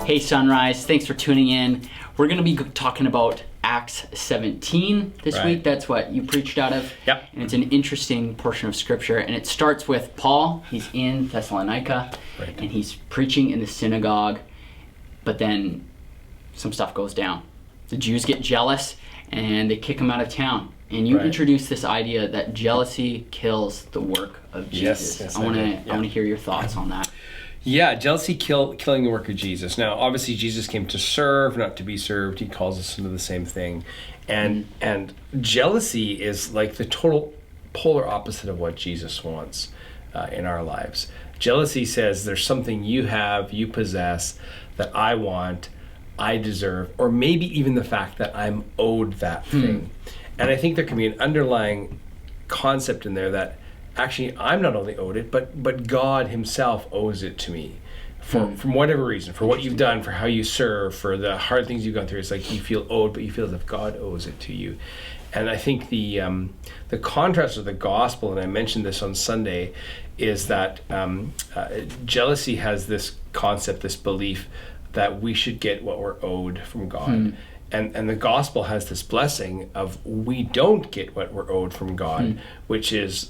Hey Sunrise, thanks for tuning in. We're going to be talking about Acts 17 this week. That's what you preached out of. Yep. And it's an interesting portion of scripture. And it starts with Paul. He's in Thessalonica and he's preaching in the synagogue. But then some stuff goes down. The Jews get jealous and they kick him out of town. And you introduced this idea that jealousy kills the work of Jesus. Yes, I want to hear your thoughts on that. Yeah, jealousy killing the work of Jesus. Now, obviously, Jesus came to serve, not to be served. He calls us into the same thing. And jealousy is like the total polar opposite of what Jesus wants in our lives. Jealousy says there's something you have, you possess, that I want, I deserve, or maybe even the fact that I'm owed that thing. And I think there can be an underlying concept in there that actually I'm not only owed it, but God himself owes it to me from whatever reason, for what you've done, for how you serve, for the hard things you've gone through. It's like you feel owed, but you feel as if God owes it to you. And I think the contrast of the gospel, and I mentioned this on Sunday, is that jealousy has this concept, this belief that we should get what we're owed from God. And the gospel has this blessing of we don't get what we're owed from God, which is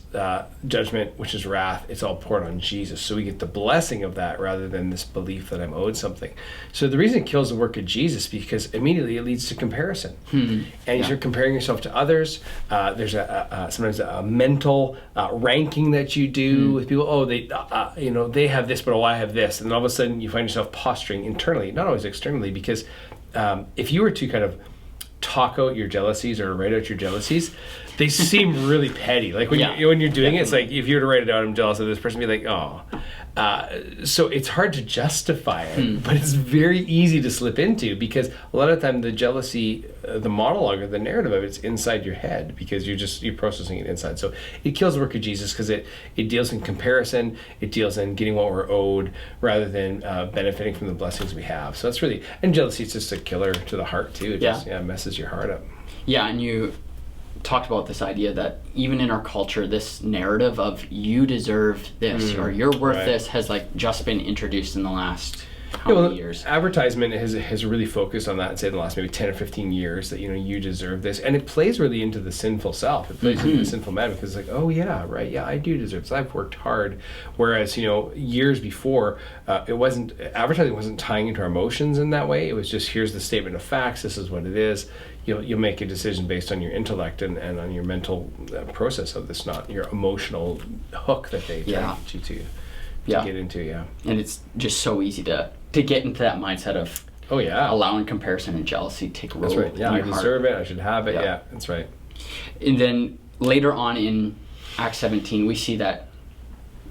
judgment, which is wrath. It's all poured on Jesus. So we get the blessing of that rather than this belief that I'm owed something. So the reason it kills the work of Jesus, because immediately it leads to comparison. And you're comparing yourself to others. There's sometimes a mental ranking that you do with people. Oh, they have this, but I have this. And all of a sudden you find yourself posturing internally, not always externally, because if you were to kind of talk out your jealousies or write out your jealousies, they seem really petty. Like when you're doing it, it's like if you were to write it out, I'm jealous of this person, be like, oh. So it's hard to justify it, but it's very easy to slip into, because a lot of the time the jealousy, the monologue or the narrative of it's inside your head, because you're processing it inside. So it kills the work of Jesus because it deals in comparison, it deals in getting what we're owed rather than benefiting from the blessings we have. So that's really, and jealousy is just a killer to the heart too. It just messes your heart up. Yeah, and you talked about this idea that even in our culture, this narrative of you deserve this or you're worth this has like just been introduced in the last how many years? Advertisement has really focused on that, say, the last maybe 10 or 15 years, that you deserve this, and it plays really into the sinful self. It plays into the sinful man, because it's like, oh yeah, right, yeah, I do deserve this. I've worked hard. Whereas years before, advertising wasn't tying into our emotions in that way. It was just, here's the statement of facts. This is what it is. You'll make a decision based on your intellect and on your mental process of this, not your emotional hook that they try to get you to get into. And it's just so easy to get into that mindset of allowing comparison and jealousy take root. That's right. Yeah, I deserve it. I should have it. Yeah, that's right. And then later on in Acts 17, we see that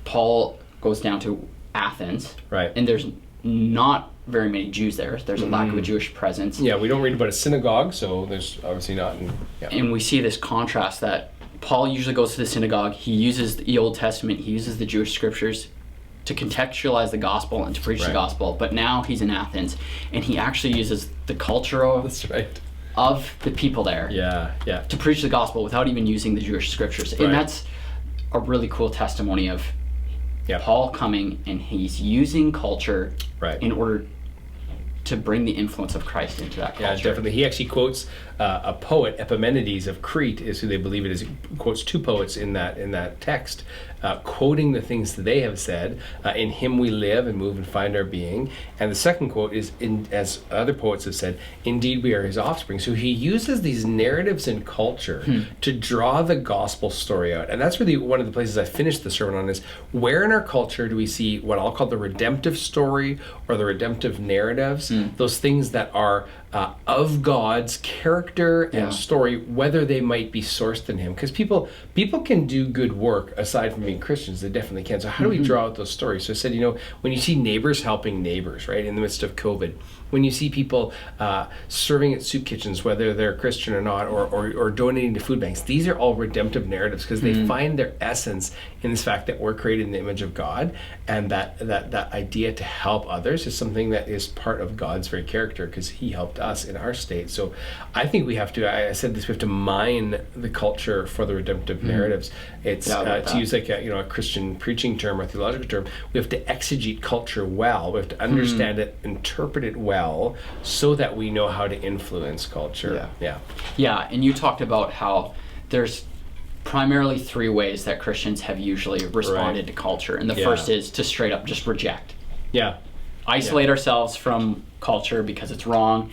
Paul goes down to Athens. Right. And there's not very many Jews there. There's a lack of a Jewish presence. Yeah, we don't read about a synagogue, so there's obviously not. And we see this contrast that Paul usually goes to the synagogue. He uses the Old Testament. He uses the Jewish scriptures to contextualize the gospel and to preach the gospel. But now he's in Athens, and he actually uses the culture of the people there to preach the gospel without even using the Jewish scriptures. And that's a really cool testimony of Paul coming, and he's using culture in order to bring the influence of Christ into that culture. Yeah, definitely. He actually quotes a poet, Epimenides of Crete is who they believe it is. He quotes two poets in that text, quoting the things that they have said. In him we live and move and find our being. And the second quote is, as other poets have said, indeed we are his offspring. So he uses these narratives in culture to draw the gospel story out. And that's really one of the places I finished the sermon on, is where in our culture do we see what I'll call the redemptive story or the redemptive narratives, those things that are of God's character and story, whether they might be sourced in him. Because people can do good work aside from being Christians. They definitely can. So how do we draw out those stories? So I said, when you see neighbors helping neighbors, right, in the midst of COVID, when you see people serving at soup kitchens, whether they're Christian or not, or donating to food banks, these are all redemptive narratives, because they find their essence in this fact that we're created in the image of God, and that idea to help others is something that is part of God's very character, because he helped left us in our state. So I think we have to, I said this, we have to mine the culture for the redemptive narratives. It's, to use like a Christian preaching term or theological term, we have to exegete culture well. We have to understand it, interpret it well, so that we know how to influence culture. Yeah, and you talked about how there's primarily three ways that Christians have usually responded to culture. And the first is to straight up just reject. Isolate ourselves from culture because it's wrong,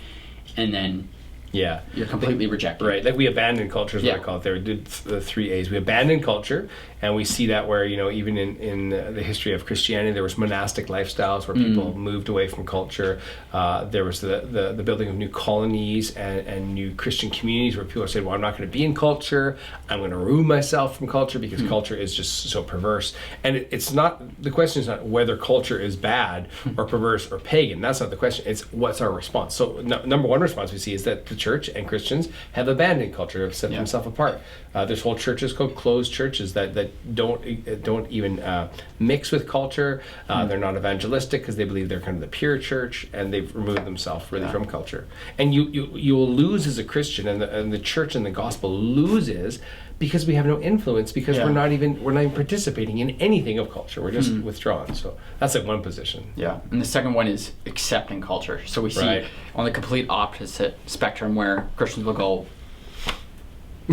and then you're completely rejected. Right, like we abandon culture is what I call it. There did the three A's. We abandon culture, and we see that where, even in the history of Christianity, there was monastic lifestyles where people moved away from culture. There was the building of new colonies and new Christian communities where people said, well, I'm not going to be in culture. I'm going to remove myself from culture because culture is just so perverse. And it's not, the question is not whether culture is bad or perverse or pagan. That's not the question. It's what's our response. So number one response we see is that the church and Christians have abandoned culture, have set themselves apart. There's whole churches called closed churches that don't even mix with culture. They're not evangelistic because they believe they're kind of the pure church, and they've removed themselves really from culture. And you will lose as a Christian, and the church and the gospel loses because we have no influence, because we're not even participating in anything of culture. We're just withdrawn. So that's like one position. Yeah, and the second one is accepting culture. So we see on the complete opposite spectrum where Christians will go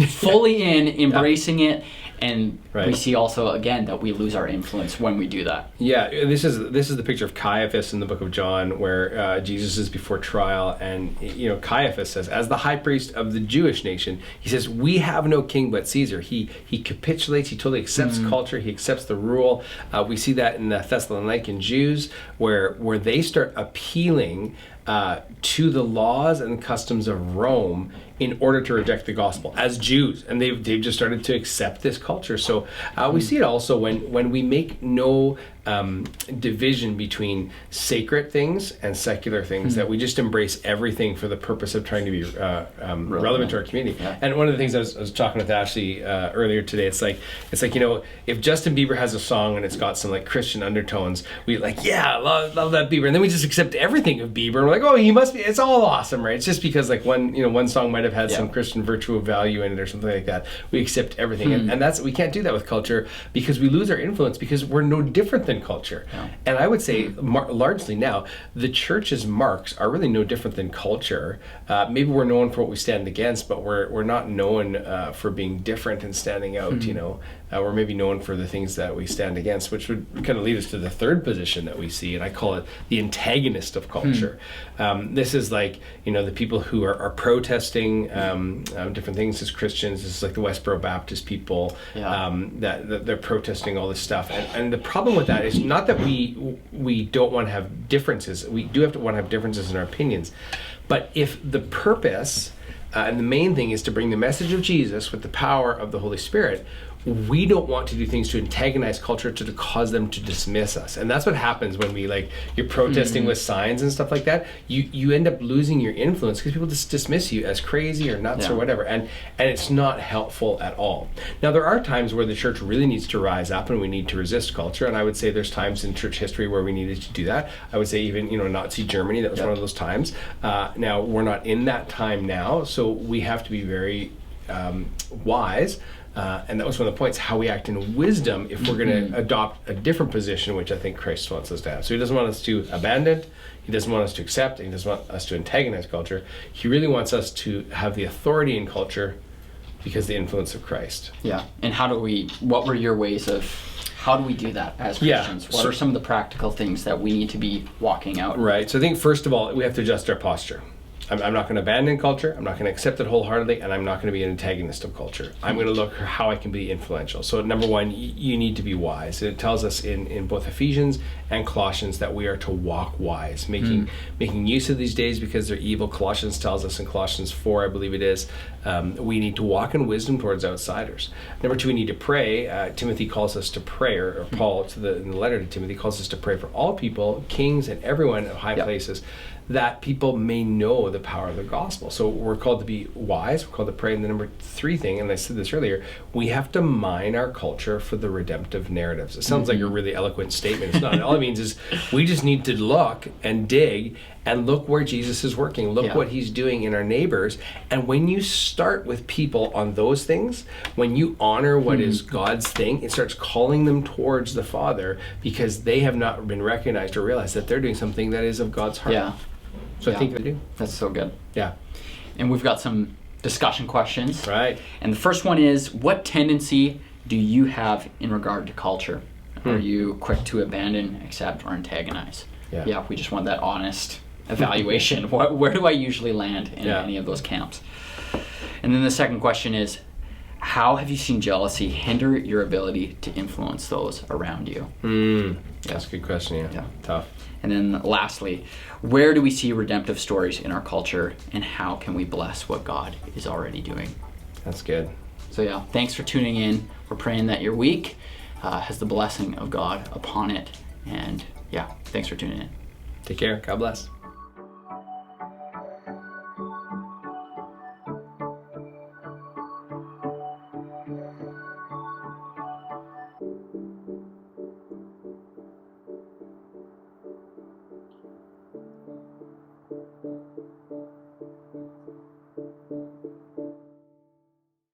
fully in, embracing it, and we see also again that we lose our influence when we do that. Yeah, this is the picture of Caiaphas in the book of John, where Jesus is before trial, and Caiaphas says, as the high priest of the Jewish nation, he says, we have no king but Caesar. He capitulates. He totally accepts culture. He accepts the rule. We see that in the Thessalonican Jews, where they start appealing to the laws and customs of Rome in order to reject the gospel as Jews, and they've just started to accept this culture. So we see it also when we make no division between sacred things and secular things, that we just embrace everything for the purpose of trying to be relevant to our community. And one of the things I was talking with Ashley earlier today, it's like if Justin Bieber has a song and it's got some like Christian undertones, we love that Bieber, and then we just accept everything of Bieber, and we're like, oh, he must be, it's all awesome, right? It's just because like one song might have had some Christian virtue of value in it or something like that. We accept everything, and that's, we can't do that with culture, because we lose our influence, because we're no different than culture. And I would say largely now the church's marks are really no different than culture. Maybe we're known for what we stand against, but we're not known for being different and standing out. We're maybe known for the things that we stand against, which would kind of lead us to the third position that we see, and I call it the antagonist of culture. This is like the people who are protesting different things as Christians. This is like the Westboro Baptist people that they're protesting all this stuff, and the problem with that is not that we don't want to have differences. We do have to want to have differences in our opinions, but if the purpose and the main thing is to bring the message of Jesus with the power of the Holy Spirit, we don't want to do things to antagonize culture, to cause them to dismiss us. And that's what happens when you're protesting with signs and stuff like that. You end up losing your influence because people just dismiss you as crazy or nuts or whatever. And it's not helpful at all. Now, there are times where the church really needs to rise up and we need to resist culture. And I would say there's times in church history where we needed to do that. I would say even, Nazi Germany, that was one of those times. Now, we're not in that time now, so we have to be very wise. And that was one of the points, how we act in wisdom if we're going to adopt a different position, which I think Christ wants us to have. So he doesn't want us to abandon, he doesn't want us to accept, and he doesn't want us to antagonize culture. He really wants us to have the authority in culture because of the influence of Christ. Yeah. And what were your ways of, how do we do that as Christians? What are some of the practical things that we need to be walking out? Right. So I think first of all, we have to adjust our posture. I'm not going to abandon culture, I'm not going to accept it wholeheartedly, and I'm not going to be an antagonist of culture. I'm going to look for how I can be influential. So number one, you need to be wise. It tells us in both Ephesians and Colossians that we are to walk wise, making use of these days because they're evil. Colossians tells us in Colossians 4, I believe it is, we need to walk in wisdom towards outsiders. Number two, we need to pray. Timothy calls us to pray, or Paul in the letter to Timothy calls us to pray for all people, kings and everyone of high places, that people may know the power of the gospel. So we're called to be wise, we're called to pray. And the number 3 thing, and I said this earlier, we have to mine our culture for the redemptive narratives. It sounds like a really eloquent statement. It's not. All it means is we just need to look and dig and look where Jesus is working. Look what he's doing in our neighbors. And when you start with people on those things, when you honor what is God's thing, it starts calling them towards the Father because they have not been recognized or realized that they're doing something that is of God's heart. Yeah. So I think they do. That's so good. Yeah. And we've got some discussion questions. Right. And the first one is, what tendency do you have in regard to culture? Are you quick to abandon, accept, or antagonize? Yeah, we just want that honest evaluation. Where do I usually land in any of those camps? And then the second question is, how have you seen jealousy hinder your ability to influence those around you? That's a good question, yeah. Tough. And then lastly, where do we see redemptive stories in our culture, and how can we bless what God is already doing? That's good. So yeah, thanks for tuning in. We're praying that your week has the blessing of God upon it. And yeah, thanks for tuning in. Take care. God bless.